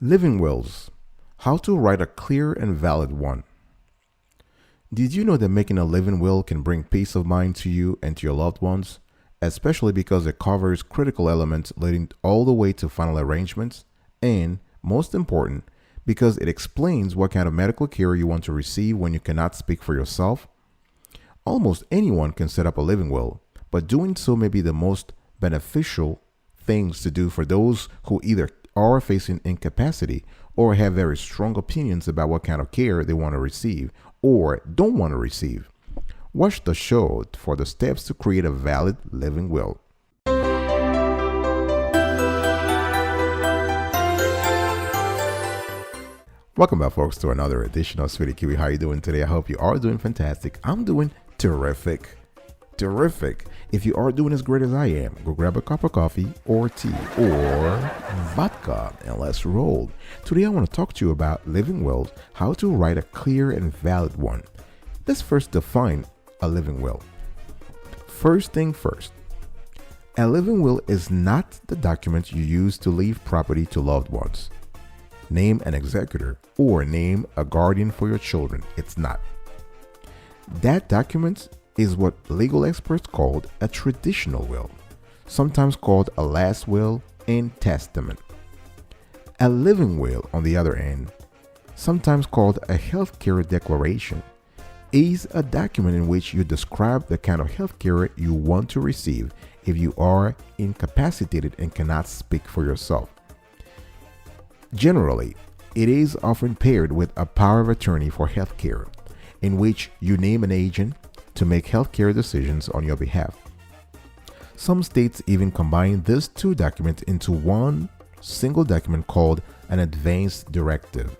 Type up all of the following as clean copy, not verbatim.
Living wills. How to write a clear and valid one. Did you know that making a living will can bring peace of mind to you and to your loved ones, especially because it covers critical elements leading all the way to final arrangements, and, most important, because it explains what kind of medical care you want to receive when you cannot speak for yourself? Almost anyone can set up a living will, but doing so may be the most beneficial things to do for those who either are facing incapacity or have very strong opinions about what kind of care they want to receive or don't want to receive. Watch the show for the steps to create a valid living will. Welcome back, folks, to another edition of Sweetie Kiwi. How are you doing today? I hope you are doing fantastic. I'm doing terrific. If you are doing as great as I am, go grab a cup of coffee or tea or vodka and let's roll. Today I want to talk to you about living wills, how to write a clear and valid one. Let's first define a living will. First thing first, a living will is not the document you use to leave property to loved ones. Name an executor or name a guardian for your children. It's not. That document is what legal experts called a traditional will, sometimes called a last will and testament. A living will, on the other hand, sometimes called a healthcare declaration, is a document in which you describe the kind of healthcare you want to receive if you are incapacitated and cannot speak for yourself. Generally, it is often paired with a power of attorney for healthcare, in which you name an agent to make healthcare decisions on your behalf. Some states even combine these two documents into one single document called an advance directive.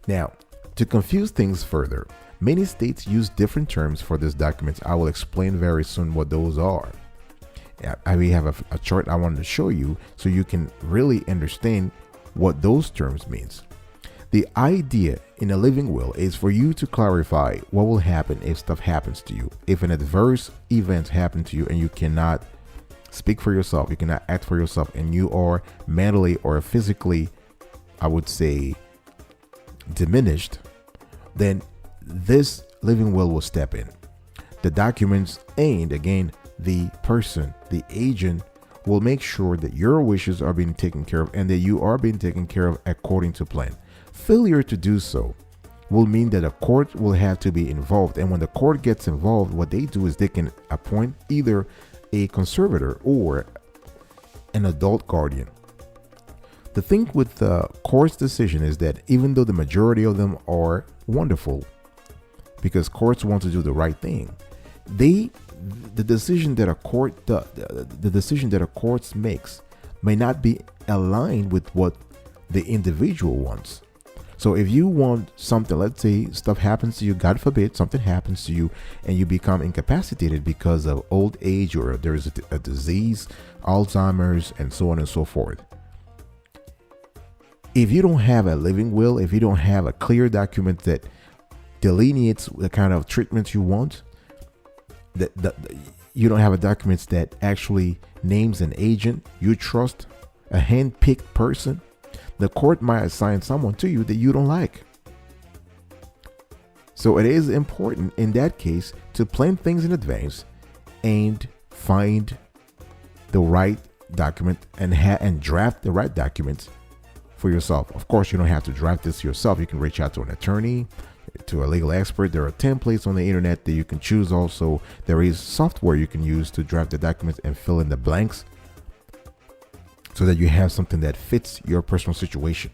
Now, to confuse things further, many states use different terms for these documents. I will explain very soon what those are. We have a chart I wanted to show you so you can really understand what those terms means. The idea in a living will is for you to clarify what will happen if stuff happens to you. If an adverse event happens to you and you cannot speak for yourself, you cannot act for yourself, and you are mentally or physically, I would say, diminished, then this living will step in. The documents and, again, the person, the agent, will make sure that your wishes are being taken care of and that you are being taken care of according to plan. Failure to do so will mean that a court will have to be involved, and when the court gets involved, what they do is they can appoint either a conservator or an adult guardian. The thing with the court's decision is that even though the majority of them are wonderful, because courts want to do the right thing, the decision that a court makes may not be aligned with what the individual wants. So if you want something, let's say stuff happens to you, God forbid, something happens to you and you become incapacitated because of old age or there is a disease, Alzheimer's, and so on and so forth. If you don't have a living will, if you don't have a clear document that delineates the kind of treatment you want, you don't have a document that actually names an agent you trust, a hand-picked person, the court might assign someone to you that you don't like. So it is important in that case to plan things in advance and find the right document and draft the right documents for yourself. Of course, you don't have to draft this yourself. You can reach out to an attorney, to a legal expert. There are templates on the internet that you can choose. Also, there is software you can use to draft the documents and fill in the blanks so that you have something that fits your personal situation.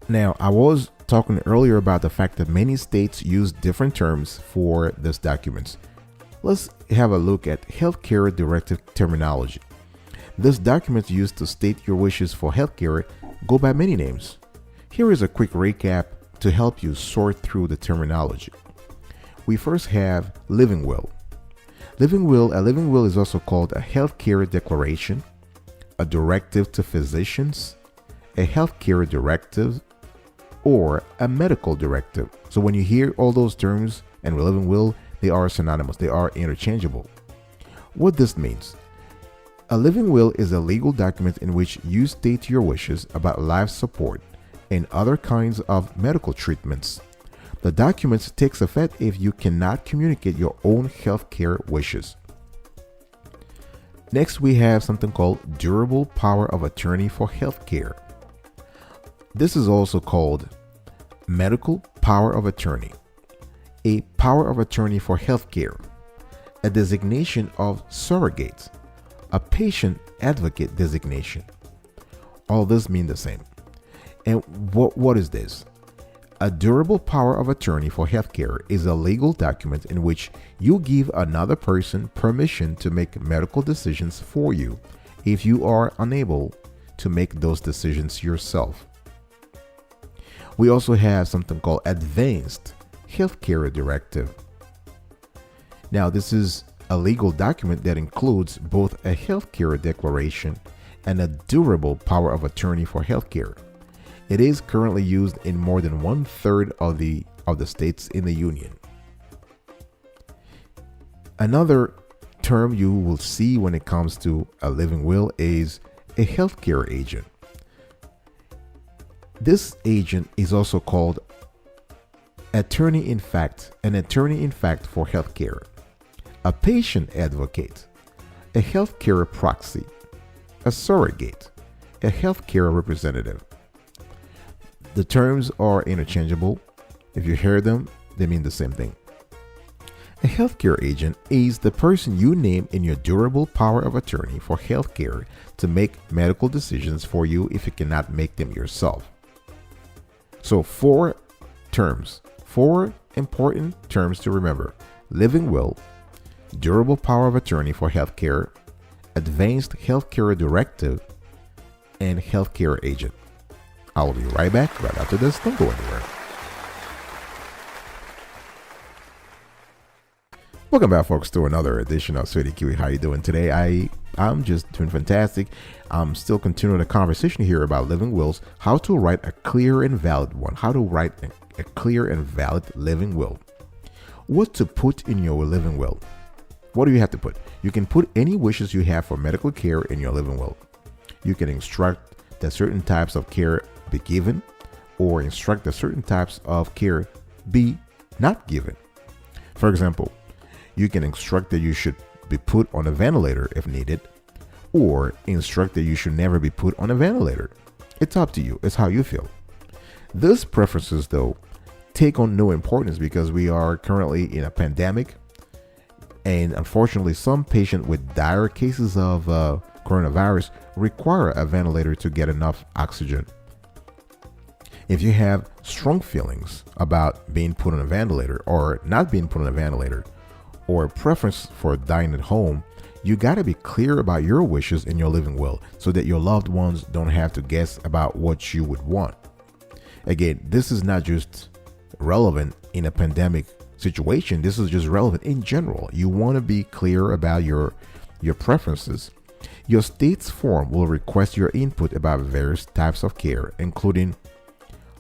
Now, I was talking earlier about the fact that many states use different terms for these documents. Let's have a look at healthcare directive terminology. This document used to state your wishes for healthcare go by many names. Here is a quick recap to help you sort through the terminology. We first have living will. A living will is also called a healthcare declaration, a directive to physicians, a healthcare directive, or a medical directive. So when you hear all those terms and living will, They are synonymous, they are interchangeable. What this means: a living will is a legal document in which you state your wishes about life support and other kinds of medical treatments. The document takes effect if you cannot communicate your own healthcare wishes. Next, we have something called durable power of attorney for healthcare. This is also called medical power of attorney, a power of attorney for healthcare, a designation of surrogate, a patient advocate designation. All this mean the same. And what is this? A durable power of attorney for healthcare is a legal document in which you give another person permission to make medical decisions for you if you are unable to make those decisions yourself. We also have something called Advanced Healthcare Directive. Now, this is a legal document that includes both a healthcare declaration and a durable power of attorney for healthcare. It is currently used in more than 1/3 of the states in the union. Another term you will see when it comes to a living will is a healthcare agent. This agent is also called an attorney in fact for healthcare, a patient advocate, a healthcare proxy, a surrogate, a healthcare representative. The terms are interchangeable. If you hear them, they mean the same thing. A healthcare agent is the person you name in your durable power of attorney for healthcare to make medical decisions for you if you cannot make them yourself. So four important terms to remember: living will, durable power of attorney for healthcare, advanced healthcare directive, and healthcare agent. I'll be right back right after this. Don't go anywhere. Welcome back, folks, to another edition of Sweetie Kiwi. How you doing today? I'm just doing fantastic. I'm still continuing the conversation here about living wills, how to write a clear and valid one, how to write a clear and valid living will. What to put in your living will? What do you have to put? You can put any wishes you have for medical care in your living will. You can instruct that certain types of care be given, or instruct that certain types of care be not given. For example, you can instruct that you should be put on a ventilator if needed, or instruct that you should never be put on a ventilator. It's up to you. It's how you feel. These preferences, though, take on no importance because we are currently in a pandemic, and unfortunately, some patients with dire cases of coronavirus require a ventilator to get enough oxygen. If you have strong feelings about being put on a ventilator or not being put on a ventilator, or a preference for dying at home, you got to be clear about your wishes in your living will so that your loved ones don't have to guess about what you would want. Again, this is not just relevant in a pandemic situation. This is just relevant in general. You want to be clear about your preferences. Your state's form will request your input about various types of care, including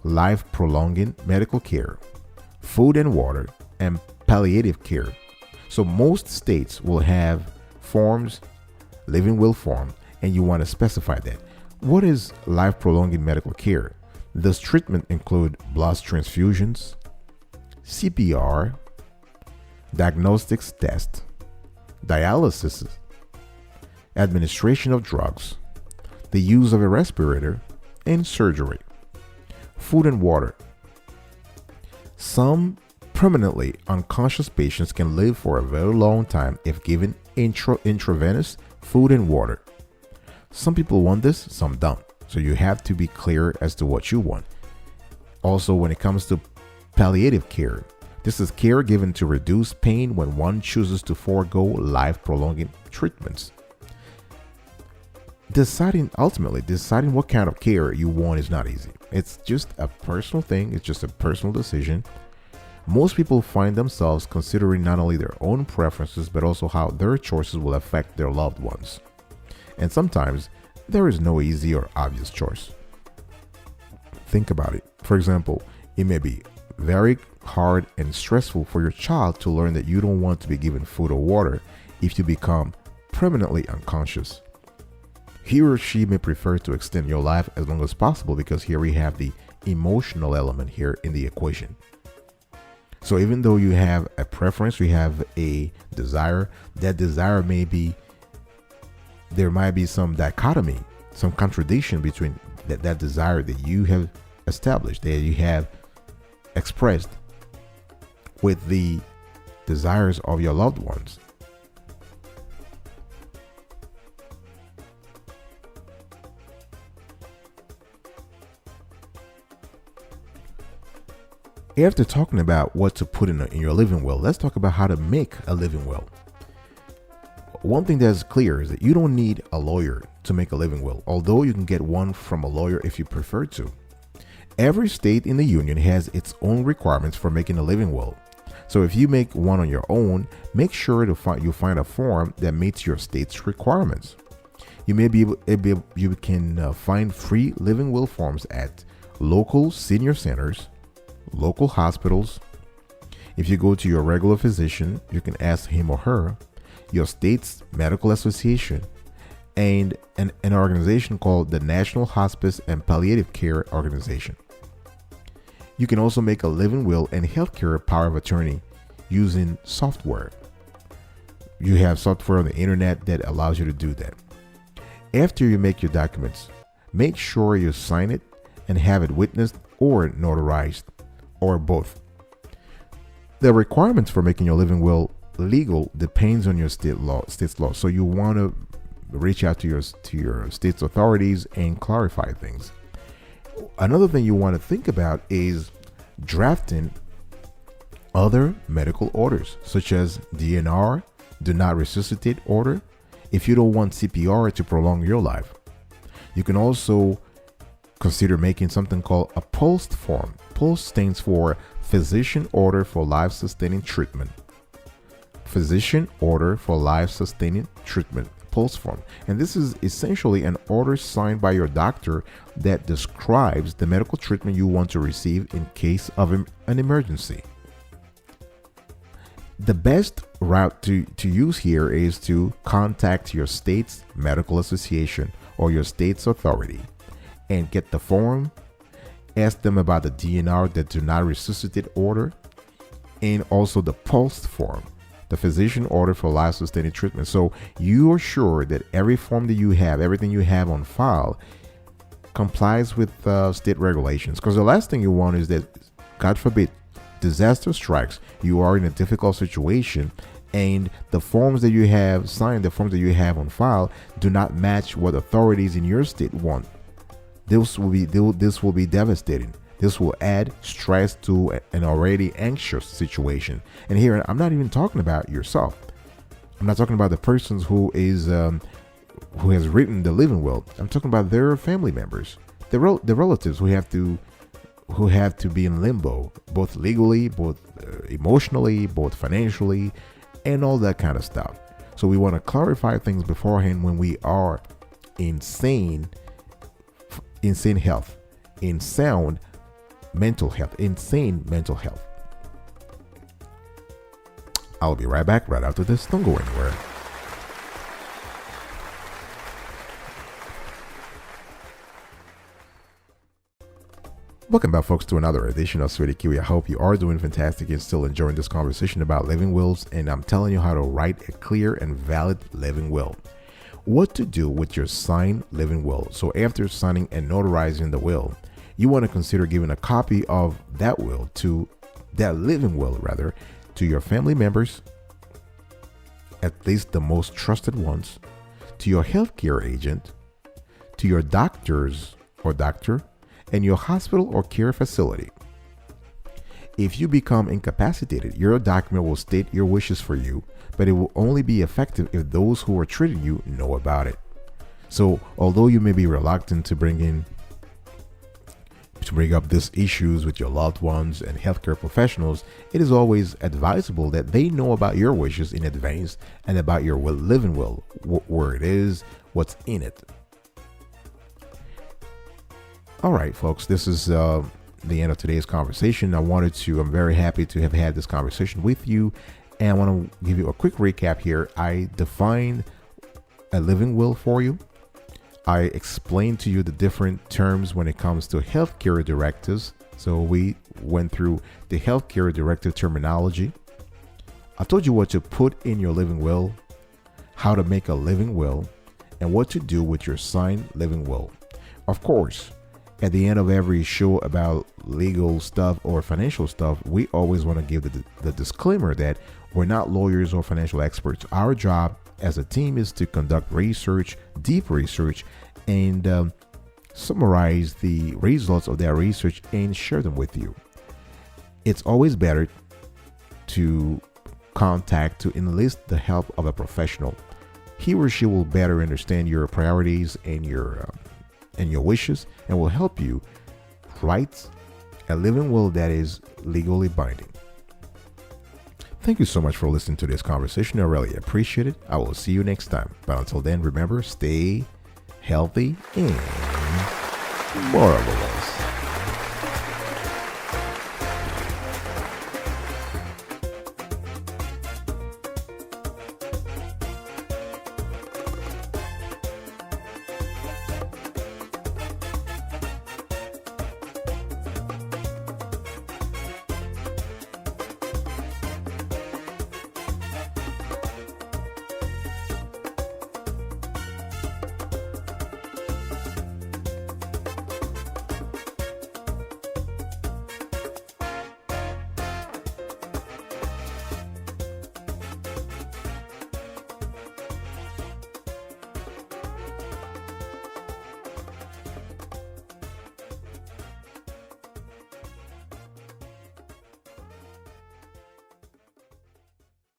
life-prolonging medical care, food and water, and palliative care. So most states will have forms, living will form, and you want to specify that. What is life-prolonging medical care? This treatment include blood transfusions, CPR, diagnostics test, dialysis, administration of drugs, the use of a respirator, and surgery. Food and water. Some permanently unconscious patients can live for a very long time if given intravenous food and water. Some people want this, some don't. So you have to be clear as to what you want. Also, when it comes to palliative care, this is care given to reduce pain when one chooses to forego life-prolonging treatments. Deciding what kind of care you want is not easy. It's just a personal thing. It's just a personal decision. Most people find themselves considering not only their own preferences, but also how their choices will affect their loved ones. And sometimes there is no easy or obvious choice. Think about it. For example, it may be very hard and stressful for your child to learn that you don't want to be given food or water if you become permanently unconscious. He or she may prefer to extend your life as long as possible, because here we have the emotional element here in the equation. So even though you have a preference, you have a desire, that desire there might be some dichotomy, some contradiction between that desire that you have established, that you have expressed, with the desires of your loved ones. After talking about what to put in your living will, let's talk about how to make a living will. One thing that's clear is that you don't need a lawyer to make a living will, although you can get one from a lawyer if you prefer to. Every state in the union has its own requirements for making a living will. So if you make one on your own, make sure you find a form that meets your state's requirements. You can find free living will forms at local senior centers, local hospitals. If you go to your regular physician, you can ask him or her, your state's medical association, and an organization called the National Hospice and Palliative Care Organization. You can also make a living will and healthcare power of attorney using software. You have software on the internet that allows you to do that. After you make your documents, make sure you sign it and have it witnessed or notarized, or both. The requirements for making your living will legal depends on your state's law. So you want to reach out to your state's authorities and clarify things. Another thing you want to think about is drafting other medical orders, such as DNR, do not resuscitate order, if you don't want CPR to prolong your life. You can also consider making something called a POST form. POST stands for Physician Order for Life Sustaining Treatment. Physician Order for Life Sustaining Treatment, POST form. And this is essentially an order signed by your doctor that describes the medical treatment you want to receive in case of an emergency. The best route to use here is to contact your state's medical association or your state's authority and get the form. Ask them about the DNR, that do not resuscitate order, and also the POST form, the physician order for life sustaining treatment. So you are sure that every form that you have, everything you have on file, complies with state regulations. Because the last thing you want is that, God forbid, disaster strikes, you are in a difficult situation, and the forms that you have signed, the forms that you have on file, do not match what authorities in your state want. This will be devastating. This will add stress to an already anxious situation. And here, I'm not even talking about yourself. I'm not talking about the person who has written the living will. I'm talking about their family members, the relatives who have to be in limbo, both legally, both emotionally, both financially, and all that kind of stuff. So we want to clarify things beforehand when we are in sane health, in sound mental health, insane mental health. I'll be right back right after this. Don't go anywhere. Welcome back, folks, to another edition of Sweetie Kiwi. I hope you are doing fantastic and still enjoying this conversation about living wills, and I'm telling you how to write a clear and valid living will. What to do with your signed living will. So after signing and notarizing the will, you want to consider giving a copy of that will, to that living will rather, to your family members, at least the most trusted ones, to your healthcare agent, to your doctors or doctor, and your hospital or care facility. If you become incapacitated, your document will state your wishes for you, but it will only be effective if those who are treating you know about it. So although you may be reluctant to bring up these issues with your loved ones and healthcare professionals, it is always advisable that they know about your wishes in advance and about your living will, where it is, what's in it. All right, folks, this is the end of today's conversation. I'm very happy to have had this conversation with you. And I want to give you a quick recap here. I defined a living will for you. I explained to you the different terms when it comes to healthcare directives. So we went through the healthcare directive terminology. I told you what to put in your living will, how to make a living will, and what to do with your signed living will. Of course, at the end of every show about legal stuff or financial stuff, we always want to give the disclaimer that we're not lawyers or financial experts. Our job as a team is to conduct research, deep research, and summarize the results of that research and share them with you. It's always better to enlist the help of a professional. He or she will better understand your priorities and your wishes, and will help you write a living will that is legally binding. Thank you so much for listening to this conversation. I really appreciate it. I will see you next time. But until then, remember, stay healthy and marvelous.